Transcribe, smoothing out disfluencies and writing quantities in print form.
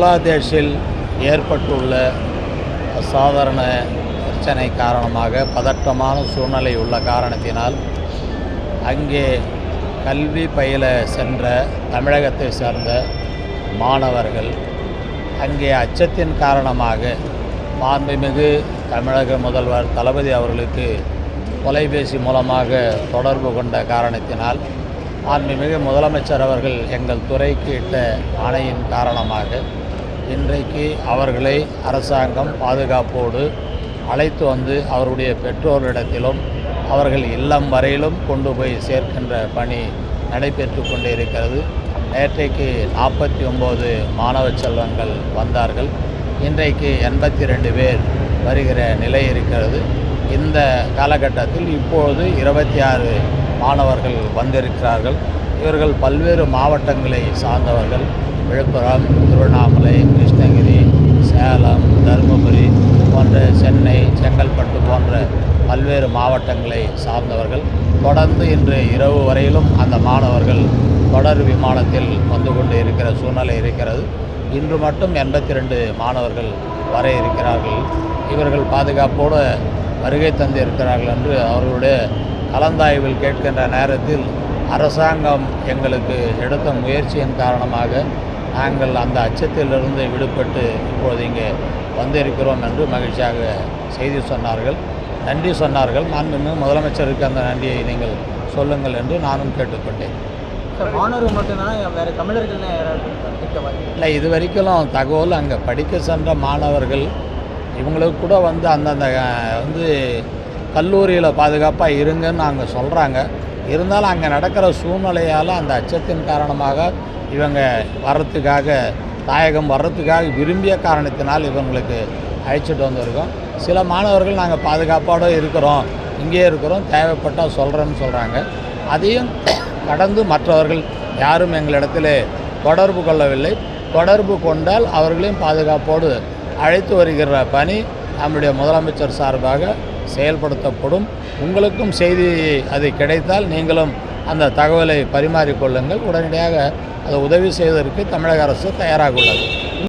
பங்களாதேஷில் ஏற்பட்டுள்ள அசாதாரண பிரச்சனை காரணமாக பதற்றமான சூழ்நிலை உள்ள காரணத்தினால் அங்கே கல்வி பயில சென்ற தமிழகத்தை சார்ந்த மாணவர்கள் அங்கே அச்சத்தின் காரணமாக மாண்புமிகு தமிழக முதல்வர் தளபதி அவர்களுக்கு தொலைபேசி மூலமாக தொடர்பு கொண்ட காரணத்தினால் மாண்புமிகு முதலமைச்சர் அவர்கள் எங்கள் துறைக்கு இட்ட ஆணையின் காரணமாக இன்றைக்கு அவர்களை அரசாங்கம் பாதுகாப்போடு அழைத்து வந்து அவருடைய பெற்றோரிடத்திலும் அவர்கள் இல்லம் வரையிலும் கொண்டு போய் சேர்க்கின்ற பணி நடைபெற்று கொண்டே இருக்கிறது. நேற்றைக்கு 49 மாணவ செல்வங்கள் வந்தார்கள். இன்றைக்கு 82 பேர் வருகிற நிலை இருக்கிறது. இந்த காலகட்டத்தில் இப்பொழுது 26 மாணவர்கள் வந்திருக்கிறார்கள். இவர்கள் பல்வேறு மாவட்டங்களை சார்ந்தவர்கள். விழுப்புரம், திருவண்ணாமலை, கிருஷ்ணகிரி, சேலம், தருமபுரி போன்ற சென்னை, செங்கல்பட்டு போன்ற பல்வேறு மாவட்டங்களை சார்ந்தவர்கள். தொடர்ந்து இன்று இரவு வரையிலும் அந்த மாணவர்கள் தொடர் விமானத்தில் வந்து கொண்டு இருக்கிற சூழ்நிலை இருக்கிறது. இன்று மட்டும் 82 மாணவர்கள் வர இருக்கிறார்கள். இவர்கள் பாதுகாப்போடு வருகை தந்திருக்கிறார்கள் என்று அவர்களுடைய கலந்தாய்வில் கேட்கின்ற நேரத்தில் அரசாங்கம் எங்களுக்கு எடுத்த முயற்சியின் காரணமாக நாங்கள் அந்த அச்சத்திலிருந்து விடுபட்டு இப்பொழுது இங்கே வந்திருக்கிறோம் என்று மகிழ்ச்சியாக செய்தி சொன்னார்கள். நன்றி சொன்னார்கள். மாண்புமிகு முதலமைச்சருக்கு அந்த நன்றியை நீங்கள் சொல்லுங்கள் என்று நானும் கேட்டுக்கொண்டேன். மாணவர்கள் மட்டும்தான் வேறு தமிழர்கள் இல்லை, இது வரைக்கும் தகவல் அங்கே படிக்க சென்ற மாணவர்கள் இவங்களுக்கு கூட வந்து அந்தந்த கல்லூரியில் பாதுகாப்பாக இருங்கன்னு அங்கே சொல்கிறாங்க. இருந்தாலும் அங்கே நடக்கிற சூழ்நிலையால் அந்த அச்சத்தின் காரணமாக இவங்க வர்றதுக்காக தாயகம் வர்றதுக்காக விரும்பிய காரணத்தினால் இவங்களுக்கு அழைச்சிட்டு வந்திருக்கோம். சில மாணவர்கள் நாங்கள் பாதுகாப்போடு இருக்கிறோம், இங்கே இருக்கிறோம், தேவைப்பட்டால் சொல்கிறேன்னு சொல்கிறாங்க. அதையும் கடந்து மற்றவர்கள் யாரும் எங்களிடத்தில் தொடர்பு கொள்ளவில்லை. தொடர்பு கொண்டால் அவர்களையும் பாதுகாப்போடு அழைத்து வருகிற பணி நம்முடைய முதலமைச்சர் சார்பாக செயல்படுத்தப்படும். உங்களுக்கும் செய்தி அது கிடைத்தால் நீங்களும் அந்த தகவலை பரிமாறிக்கொள்ளுங்கள். உடனடியாக அதை உதவி செய்வதற்கு தமிழக அரசு தயாராக உள்ளது.